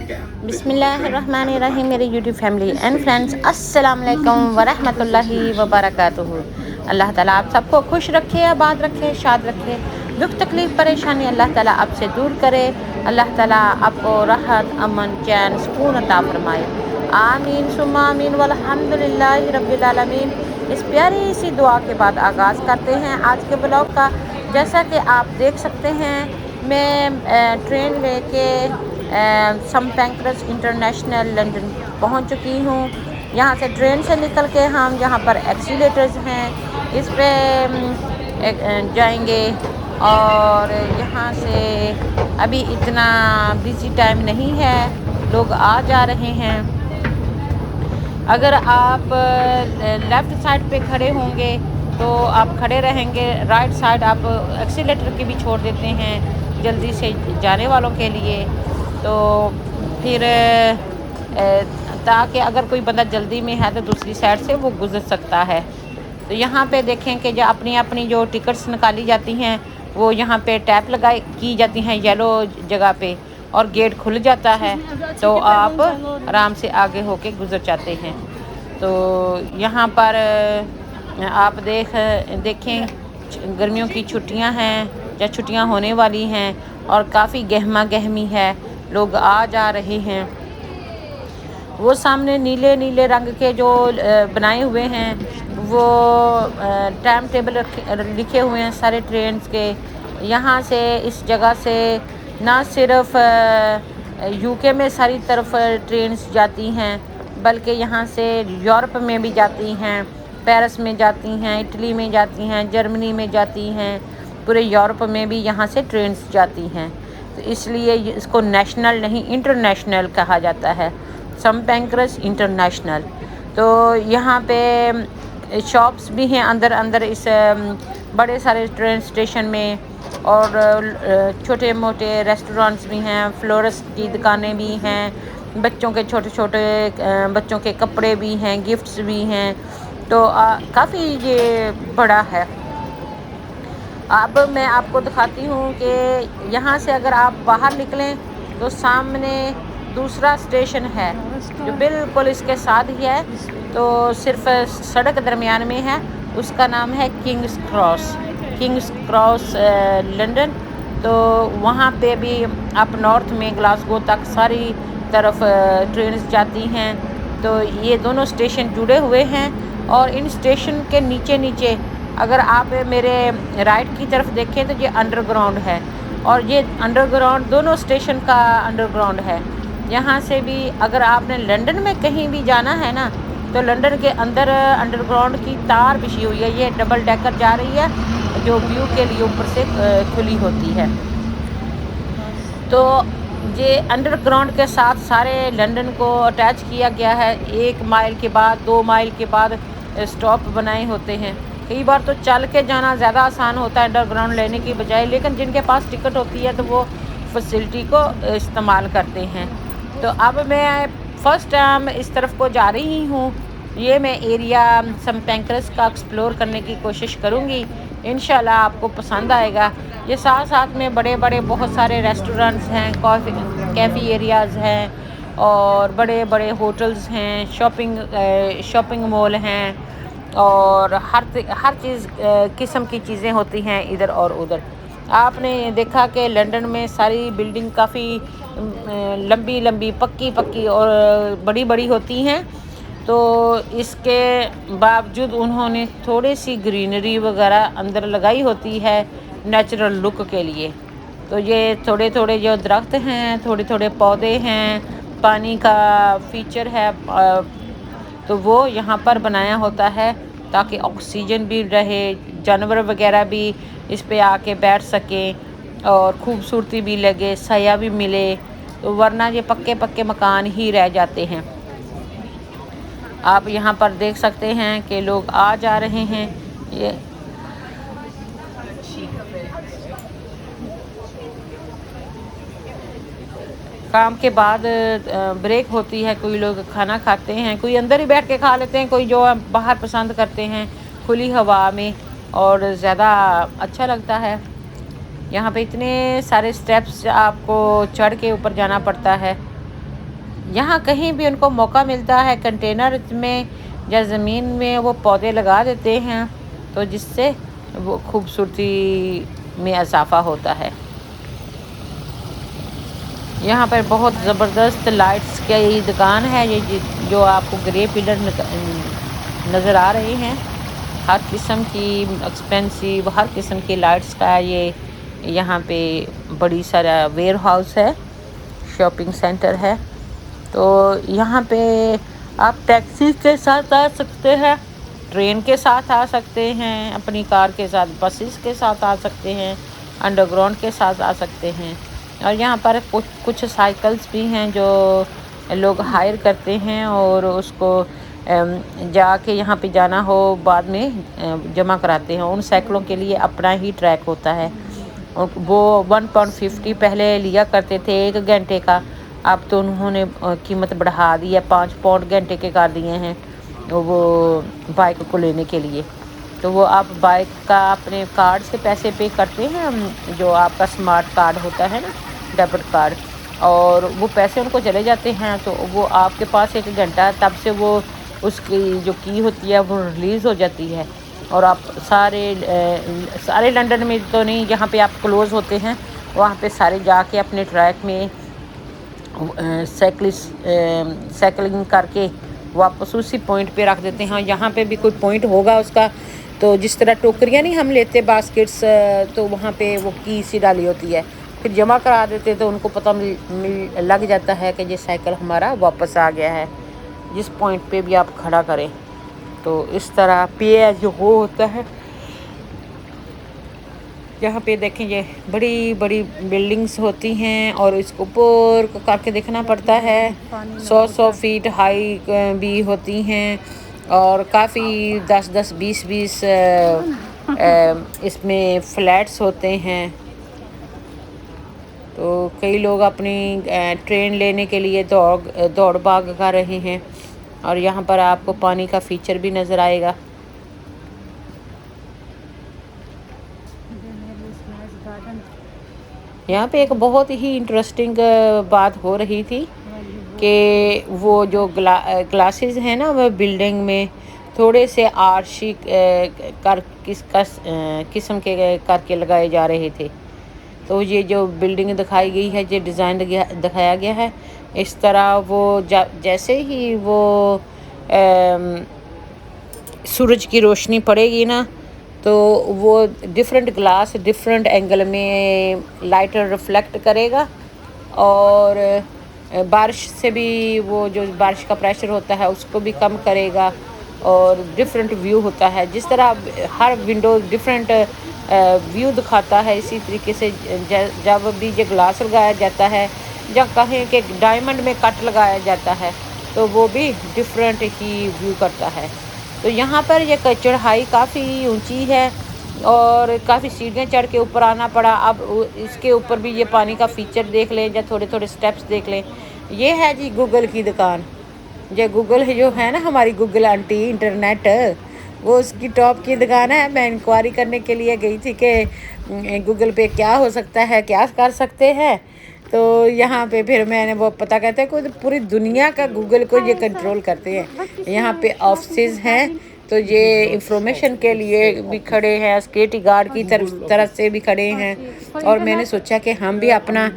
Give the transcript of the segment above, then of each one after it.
बिस्मिल्लाहिर्रहमानिर्रहीम। मेरी YouTube family and friends, अस्सलाम वालेकुम वरहमतुल्लाहि वबरकातुहू। अल्लाह ताला आप सबको खुश रखे, आबाद रखे, शाद रखे। दुख तकलीफ परेशानी अल्लाह ताला आपसे दूर करे। अल्लाह ताला आपको राहत, अमन, चैन, सुकून अता फरमाए। आमीन सुम्मा आमीन वल्हम्दुलिल्लाहि रब्बिल आलमीन। इस प्यारी सी दुआ के बाद आगाज़ करते हैं आज के ब्लॉग का। जैसा कि आप देख सकते हैं, मैं ट्रेन लेके सम पैंक्रेस इंटरनेशनल लंदन पहुंच चुकी हूं। यहां से ट्रेन से निकल के हम जहां पर एक्सीलेटर्स हैं इस पे जाएंगे। और यहां से अभी इतना बिजी टाइम नहीं है, लोग आ जा रहे हैं। अगर आप लेफ़्ट साइड पे खड़े होंगे तो आप खड़े रहेंगे, राइट साइड आप एक्सीलेटर के भी छोड़ देते हैं जल्दी से जाने वालों के लिए। तो फिर ताकि अगर कोई बंदा जल्दी में है तो दूसरी साइड से वो गुजर सकता है। तो यहाँ पे देखें कि जो अपनी अपनी जो टिकट्स निकाली जाती हैं वो यहाँ पे टैप लगाई की जाती हैं येलो जगह पे, और गेट खुल जाता है तो आप आराम से आगे होके गुजर जाते हैं। तो यहाँ पर आप देखें गर्मियों की छुट्टियाँ हैं या छुट्टियाँ होने वाली हैं और काफ़ी गहमा गहमी है, लोग आ जा रहे हैं। वो सामने नीले नीले रंग के जो बनाए हुए हैं वो टाइम टेबल लिखे हुए हैं सारे ट्रेन्स के। यहाँ से इस जगह से ना सिर्फ यूके में सारी तरफ ट्रेन्स जाती हैं, बल्कि यहाँ से यूरोप में भी जाती हैं, पेरिस में जाती हैं, इटली में जाती हैं, जर्मनी में जाती हैं, पूरे यूरोप में भी यहाँ से ट्रेन्स जाती हैं। तो इसलिए इसको नेशनल नहीं इंटरनेशनल कहा जाता है, सम पैंक्रेस इंटरनेशनल। तो यहाँ पे शॉप्स भी हैं अंदर अंदर इस बड़े सारे ट्रेन स्टेशन में, और छोटे मोटे रेस्टोरेंट्स भी हैं, फ्लोरिस्ट की दुकानें भी हैं, बच्चों के छोटे छोटे बच्चों के कपड़े भी हैं, गिफ्ट्स भी हैं। तो काफ़ी ये बड़ा है। अब मैं आपको दिखाती हूँ कि यहाँ से अगर आप बाहर निकलें तो सामने दूसरा स्टेशन है जो बिल्कुल इसके साथ ही है, तो सिर्फ सड़क दरमियान में है। उसका नाम है किंग्स क्रॉस लंदन। तो वहाँ पे भी अप नॉर्थ में ग्लासगो तक सारी तरफ ट्रेन्स जाती हैं। तो ये दोनों स्टेशन जुड़े हुए हैं, और इन स्टेशन के नीचे नीचे अगर आप मेरे राइट की तरफ देखें तो ये अंडरग्राउंड है, और ये अंडरग्राउंड दोनों स्टेशन का अंडरग्राउंड है। यहाँ से भी अगर आपने लंदन में कहीं भी जाना है ना, तो लंदन के अंदर अंडरग्राउंड की तार बिछी हुई है। ये डबल डेकर जा रही है जो व्यू के लिए ऊपर से खुली होती है। तो ये अंडरग्राउंड के साथ सारे लंदन को अटैच किया गया है। 1 माइल के बाद 2 माइल के बाद स्टॉप बनाए होते हैं। कई बार तो चल के जाना ज़्यादा आसान होता है अंडरग्राउंड लेने की बजाय, लेकिन जिनके पास टिकट होती है तो वो फैसिलिटी को इस्तेमाल करते हैं। तो अब मैं फ़र्स्ट टाइम इस तरफ को जा रही हूँ। ये मैं एरिया सम पैंक्रेस का एक्सप्लोर करने की कोशिश करूँगी, इंशाल्लाह आपको पसंद आएगा। ये साथ साथ में बड़े बड़े बहुत सारे रेस्टोरेंट्स हैं, कैफ़ी एरियाज़ हैं, और बड़े बड़े होटल्स हैं, शॉपिंग मॉल हैं, और हर चीज़ किस्म की चीज़ें होती हैं इधर और उधर। आपने देखा कि लंदन में सारी बिल्डिंग काफ़ी लंबी लंबी पक्की और बड़ी बड़ी होती हैं। तो इसके बावजूद उन्होंने थोड़ी सी ग्रीनरी वगैरह अंदर लगाई होती है नेचुरल लुक के लिए। तो ये थोड़े थोड़े जो दरख्त हैं, थोड़े थोड़े पौधे हैं, पानी का फीचर है, तो वो यहाँ पर बनाया होता है ताकि ऑक्सीजन भी रहे, जानवर वगैरह भी इस पे आके बैठ सकें और खूबसूरती भी लगे, साया भी मिले। तो वरना ये पक्के पक्के मकान ही रह जाते हैं। आप यहाँ पर देख सकते हैं कि लोग आ जा रहे हैं। ये काम के बाद ब्रेक होती है, कोई लोग खाना खाते हैं, कोई अंदर ही बैठ के खा लेते हैं, कोई जो बाहर पसंद करते हैं खुली हवा में, और ज़्यादा अच्छा लगता है। यहाँ पे इतने सारे स्टेप्स आपको चढ़ के ऊपर जाना पड़ता है। यहाँ कहीं भी उनको मौका मिलता है कंटेनर में या ज़मीन में वो पौधे लगा देते हैं, तो जिससे वो खूबसूरती में इजाफा होता है। यहाँ पर बहुत ज़बरदस्त लाइट्स की दुकान है, ये जो आपको ग्रे पिलर नज़र आ रहे हैं। हर किस्म की एक्सपेंसिव हर किस्म की लाइट्स का ये यहाँ पे बड़ी सारा वेयर हाउस है, शॉपिंग सेंटर है। तो यहाँ पे आप टैक्सी के साथ आ सकते हैं, ट्रेन के साथ आ सकते हैं, अपनी कार के साथ, बसेस के साथ आ सकते हैं, अंडरग्राउंड के साथ आ सकते हैं। और यहाँ पर कुछ साइकिल्स भी हैं जो लोग हायर करते हैं और उसको जाके यहाँ पे जाना हो बाद में जमा कराते हैं। उन साइकिलों के लिए अपना ही ट्रैक होता है। और वो £1.50 पहले लिया करते थे 1 घंटे का, अब तो उन्होंने कीमत बढ़ा दी है, £5 घंटे के कर दिए हैं वो बाइक को लेने के लिए। तो वो आप बाइक का अपने कार्ड से पैसे पे करते हैं, जो आपका स्मार्ट कार्ड होता है ना, डेबिट कार्ड, और वो पैसे उनको चले जाते हैं। तो वो आपके पास 1 घंटा, तब से वो उसकी जो की होती है वो रिलीज़ हो जाती है। और आप सारे लंदन में तो नहीं, जहाँ पे आप क्लोज़ होते हैं वहाँ पे सारे जाके अपने ट्रैक में साइकिलिंग करके वापस उसी पॉइंट पे रख देते हैं। यहाँ पे भी कोई पॉइंट होगा उसका, तो जिस तरह टोकरियाँ नहीं हम लेते बास्केट्स, तो वहाँ पे वो की सी डाली होती है, फिर जमा करा देते, तो उनको पता लग जाता है कि ये साइकिल हमारा वापस आ गया है। जिस पॉइंट पे भी आप खड़ा करें, तो इस तरह पे जो वो होता है। यहाँ पे देखें, ये बड़ी बड़ी बिल्डिंग्स होती हैं और इसको ऊपर करके देखना पड़ता है। 100 फीट हाई भी होती हैं और काफ़ी 10 20 इसमें फ्लैट्स होते हैं। तो कई लोग अपनी ट्रेन लेने के लिए दौड़ भाग कर रहे हैं। और यहाँ पर आपको पानी का फीचर भी नज़र आएगा। यहाँ पे एक बहुत ही इंटरेस्टिंग बात हो रही थी कि वो जो ग्लासेस हैं ना, वो बिल्डिंग में थोड़े से आर्शी किस्म के करके लगाए जा रहे थे। तो ये जो बिल्डिंग दिखाई गई है, जो डिज़ाइन दिखाया गया है, इस तरह वो जैसे ही वो सूरज की रोशनी पड़ेगी ना, तो वो डिफरेंट ग्लास डिफरेंट एंगल में लाइट रिफ्लेक्ट करेगा। और बारिश से भी वो जो बारिश का प्रेशर होता है उसको भी कम करेगा। और डिफरेंट व्यू होता है, जिस तरह हर विंडो डिफरेंट व्यू दिखाता है, इसी तरीके से जब भी ये ग्लास लगाया जाता है, जब कहें कि डायमंड में कट लगाया जाता है, तो वो भी डिफरेंट ही व्यू करता है। तो यहाँ पर ये चढ़ाई काफ़ी ऊंची है और काफ़ी सीढ़ियाँ चढ़ के ऊपर आना पड़ा। अब इसके ऊपर भी ये पानी का फीचर देख लें या थोड़े थोड़े स्टेप्स देख लें। ये है जी गूगल की दुकान। ये गूगल जो है ना, हमारी गूगल आंटी इंटरनेट, वो उसकी टॉप की दुकान है। मैं इंक्वायरी करने के लिए गई थी कि गूगल पे क्या हो सकता है, क्या कर सकते हैं। तो यहाँ पे फिर मैंने वो पता कहते हैं कोई पूरी दुनिया का गूगल को ये कंट्रोल करते हैं। यहाँ पे ऑफिस हैं, तो ये इंफॉर्मेशन के लिए भी खड़े हैं, सिक्योरिटी गार्ड की तरफ से भी खड़े हैं। और मैंने सोचा कि हम भी अपना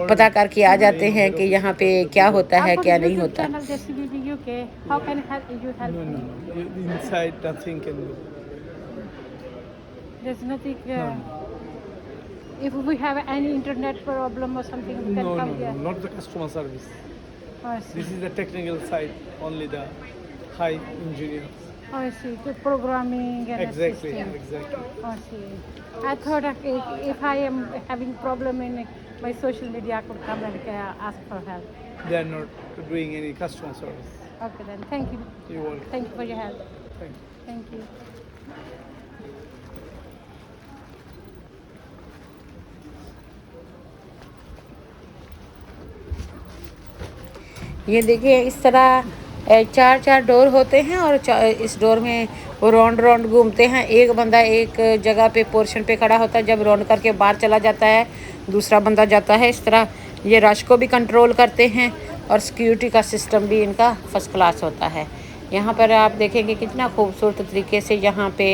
पता करके आ जाते हैं कि यहाँ पे क्या होता है, क्या नहीं होता। If we have any internet problem or something, we can come here. Not the customer service. I see. This is the technical side, only the high engineers. I see. The programming and Exactly, assisting. exactly. I see. I thought if I am having problem in my social media, I could come and ask for help. They are not doing any customer service. Okay then. Thank you. You're welcome. Thank you for your help. Thank you. Thank you. ये देखिए, इस तरह 4 door होते हैं और इस door में वो राउंड घूमते हैं। एक बंदा एक जगह पे पोर्शन पे खड़ा होता है, जब राउंड करके बाहर चला जाता है दूसरा बंदा जाता है। इस तरह ये रश को भी कंट्रोल करते हैं और सिक्योरिटी का सिस्टम भी इनका फर्स्ट क्लास होता है। यहाँ पर आप देखेंगे कितना खूबसूरत तरीके से यहाँ पे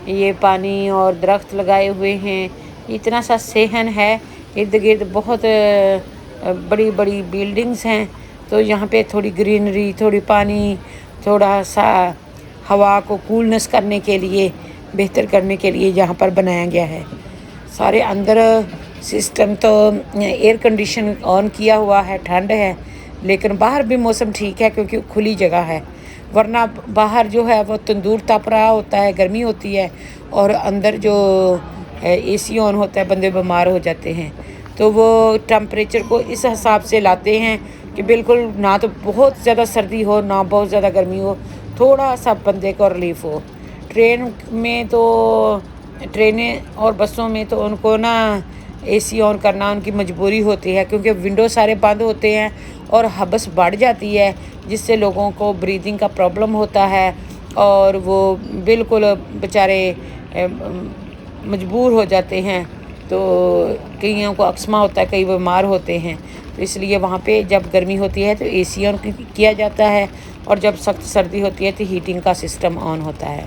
ये पानी और दरख्त लगाए हुए हैं। इतना सा सहन है, इर्द गिर्द बहुत बड़ी बड़ी बिल्डिंग्स हैं। तो यहाँ पे थोड़ी ग्रीनरी, थोड़ी पानी, थोड़ा सा हवा को कूलनेस करने के लिए, बेहतर करने के लिए यहाँ पर बनाया गया है। सारे अंदर सिस्टम तो एयर कंडीशन ऑन किया हुआ है, ठंड है, लेकिन बाहर भी मौसम ठीक है क्योंकि खुली जगह है। वरना बाहर जो है वो तंदूर तप रहा होता है, गर्मी होती है, और अंदर जो एसी ऑन होता है, बंदे बीमार हो जाते हैं। तो वो टेम्परेचर को इस हिसाब से लाते हैं कि बिल्कुल ना तो बहुत ज़्यादा सर्दी हो, ना बहुत ज़्यादा गर्मी हो, थोड़ा सा बंदे को रिलीफ हो। ट्रेन में तो, ट्रेनें और बसों में तो उनको ना एसी ऑन करना उनकी मजबूरी होती है, क्योंकि विंडो सारे बंद होते हैं और हबस बढ़ जाती है, जिससे लोगों को ब्रीदिंग का प्रॉब्लम होता है और वो बिल्कुल बेचारे मजबूर हो जाते हैं। तो कईयों को अस्थमा होता है, कई बीमार होते हैं। तो इसलिए वहाँ पे जब गर्मी होती है तो एसी ऑन किया जाता है, और जब सख्त सर्दी होती है तो हीटिंग का सिस्टम ऑन होता है।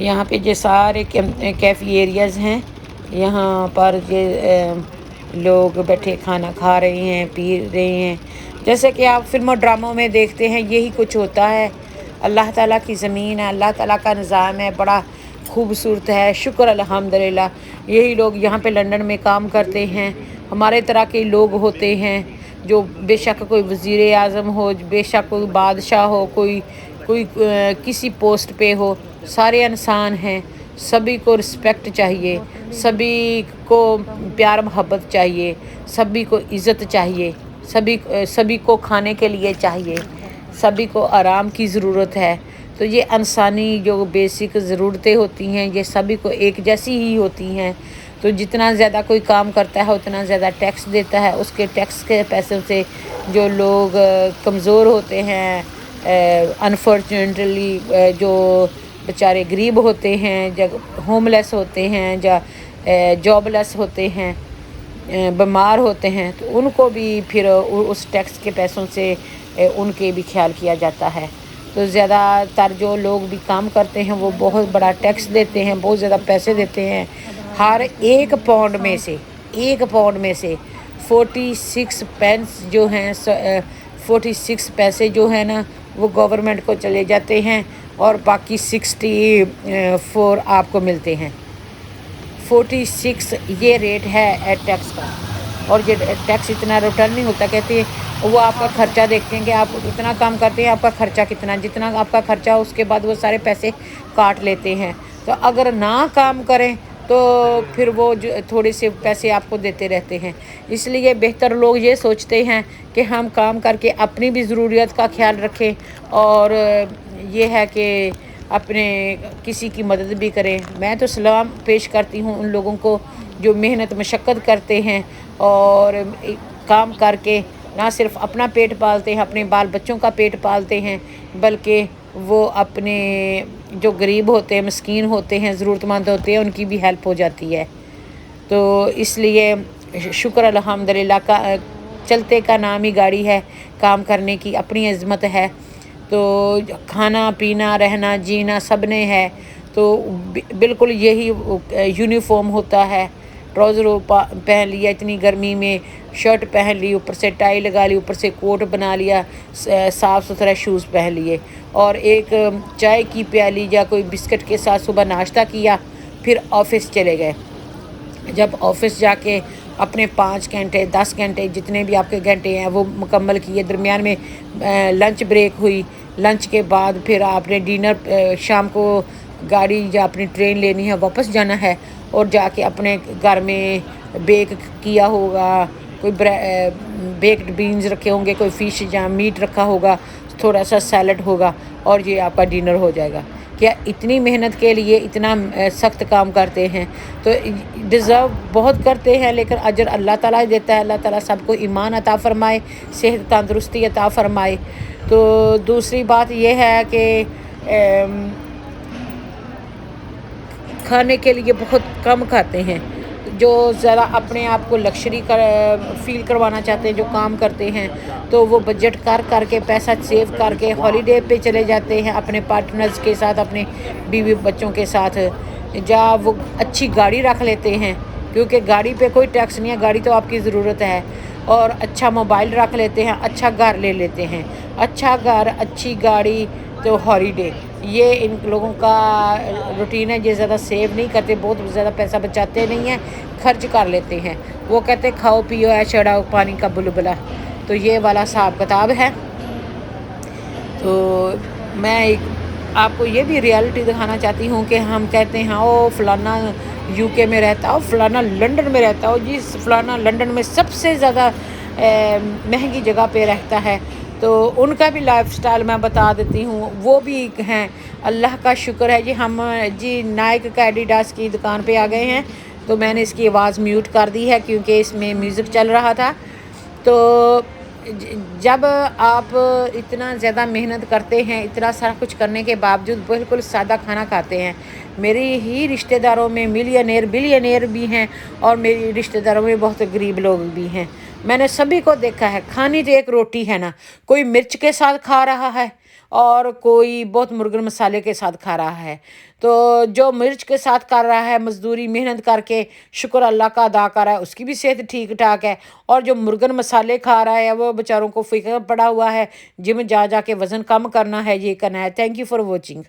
यहाँ पे जो सारे कैफ़ी एरियाज़ हैं, यहाँ पर ये लोग बैठे खाना खा रहे हैं, पी रहे हैं। जैसे कि आप फिल्मों ड्रामों में देखते हैं, यही कुछ होता है। अल्लाह ताला की ज़मीन है, अल्लाह ताला का निज़ाम है, बड़ा खूबसूरत है, शुक्र अल्हम्दुलिल्लाह। यही लोग यहाँ पे लंदन में काम करते हैं। हमारे तरह के लोग होते हैं जो बेशक कोई वज़ीर आज़म हो, बेशक कोई बादशाह हो, कोई किसी पोस्ट पे हो, सारे इंसान हैं। सभी को रिस्पेक्ट चाहिए, सभी को प्यार मोहब्बत चाहिए, सभी को इज़्ज़त चाहिए, सभी को खाने के लिए चाहिए, सभी को आराम की ज़रूरत है। तो ये इंसानी जो बेसिक ज़रूरतें होती हैं, ये सभी को एक जैसी ही होती हैं। तो जितना ज़्यादा कोई काम करता है उतना ज़्यादा टैक्स देता है। उसके टैक्स के पैसों से जो लोग कमज़ोर होते हैं, अनफॉर्चुनेटली जो बेचारे गरीब होते हैं, जब होमलेस होते हैं, या जॉबलेस होते हैं, बीमार होते हैं, तो उनको भी फिर उस टैक्स के पैसों से उनके भी ख्याल किया जाता है। तो ज़्यादातर जो लोग भी काम करते हैं वो बहुत बड़ा टैक्स देते हैं, बहुत ज़्यादा पैसे देते हैं। हर एक पाउंड में से 46 पेंस जो हैं, 46 पैसे जो हैं ना, वो गवर्नमेंट को चले जाते हैं, और बाकी 64 आपको मिलते हैं। 46 ये रेट है टैक्स का, और ये टैक्स इतना रिटर्न नहीं होता। कहते हैं वो आपका खर्चा देखते हैं कि आप इतना काम करते हैं, आपका खर्चा कितना, जितना आपका खर्चा उसके बाद वो सारे पैसे काट लेते हैं। तो अगर ना काम करें तो फिर वो जो थोड़े से पैसे आपको देते रहते हैं। इसलिए बेहतर लोग ये सोचते हैं कि हम काम करके अपनी भी ज़रूरियत का ख्याल रखें, और ये है कि अपने किसी की मदद भी करें। मैं तो सलाम पेश करती हूँ उन लोगों को जो मेहनत मशक्क़त करते हैं और काम करके ना सिर्फ अपना पेट पालते हैं, अपने बाल बच्चों का पेट पालते हैं, बल्कि वो अपने जो गरीब होते हैं, मस्कीन होते हैं, ज़रूरतमंद होते हैं, उनकी भी हेल्प हो जाती है। तो इसलिए शुक्र अल्हम्दुलिल्लाह का चलते का नाम ही गाड़ी है, काम करने की अपनी अज़मत है। तो खाना पीना रहना जीना सब ने है। तो बिल्कुल यही यूनिफॉर्म होता है। ट्राउज़र पहन लिया इतनी गर्मी में, शर्ट पहन ली, ऊपर से टाई लगा ली, ऊपर से कोट बना लिया, साफ़ सुथरा शूज़ पहन लिए, और एक चाय की प्याली या कोई बिस्किट के साथ सुबह नाश्ता किया, फिर ऑफ़िस चले गए। जब ऑफ़िस जाके अपने 5 घंटे 10 घंटे जितने भी आपके घंटे हैं वो मुकम्मल किए, दरमियान में लंच ब्रेक हुई, लंच के बाद फिर आपने डिनर, शाम को गाड़ी या अपनी ट्रेन लेनी है, वापस जाना है, और जाके अपने घर में बेक किया होगा, कोई बेक्ड बीन्स रखे होंगे, कोई फ़िश या मीट रखा होगा, थोड़ा सा सैलड होगा, और ये आपका डिनर हो जाएगा। क्या इतनी मेहनत के लिए इतना सख्त काम करते हैं, तो डिज़र्व बहुत करते हैं, लेकिन अजर अल्लाह ताला ही देता है। अल्लाह ताला सबको ईमान अता फ़रमाए, सेहत तंदुरुस्ती अता फ़रमाए। तो दूसरी बात यह है कि खाने के लिए बहुत कम खाते हैं। जो ज़रा अपने आप को लग्जरी फील करवाना चाहते हैं, जो काम करते हैं, तो वो बजट कर के पैसा सेव करके हॉलीडे पे चले जाते हैं अपने पार्टनर्स के साथ, अपने बीवी बच्चों के साथ, जहाँ वो अच्छी गाड़ी रख लेते हैं, क्योंकि गाड़ी पे कोई टैक्स नहीं है, गाड़ी तो आपकी ज़रूरत है, और अच्छा मोबाइल रख लेते हैं, अच्छा घर ले लेते हैं, अच्छा घर अच्छी गाड़ी तो हॉलीडे, ये इन लोगों का रूटीन है। ये ज़्यादा सेव नहीं करते, बहुत ज़्यादा पैसा बचाते नहीं हैं, खर्च कर लेते हैं। वो कहते खाओ पियो ऐश उड़ाओ पानी का बुलबुला, तो ये वाला हिसाब किताब है। तो मैं आपको ये भी रियलिटी दिखाना चाहती हूँ कि हम कहते हैं ओ फलाना यूके में रहता हो, फलाना लंदन में रहता हो, जी फलाना लंदन में सबसे ज़्यादा महंगी जगह पे रहता है, तो उनका भी लाइफस्टाइल मैं बता देती हूँ। वो भी हैं, अल्लाह का शुक्र है जी। हम जी नाइक का एडिडास की दुकान पे आ गए हैं, तो मैंने इसकी आवाज़ म्यूट कर दी है क्योंकि इसमें म्यूज़िक चल रहा था। तो जब आप इतना ज़्यादा मेहनत करते हैं, इतना सारा कुछ करने के बावजूद बिल्कुल सादा खाना खाते हैं, मेरी ही रिश्तेदारों में मिलियनेयर बिलियनेयर भी हैं और मेरी रिश्तेदारों में बहुत गरीब लोग भी हैं। मैंने सभी को देखा है, खानी तो एक रोटी है ना, कोई मिर्च के साथ खा रहा है और कोई बहुत मुर्गन मसाले के साथ खा रहा है। तो जो मिर्च के साथ कर रहा है, मजदूरी मेहनत करके शुक्र अल्लाह का अदा कर रहा है, उसकी भी सेहत ठीक ठाक है, और जो मुर्गन मसाले खा रहा है वो बेचारों को फिक्र पड़ा हुआ है, जिम जा के वज़न कम करना है, ये करना है। Thank you for watching.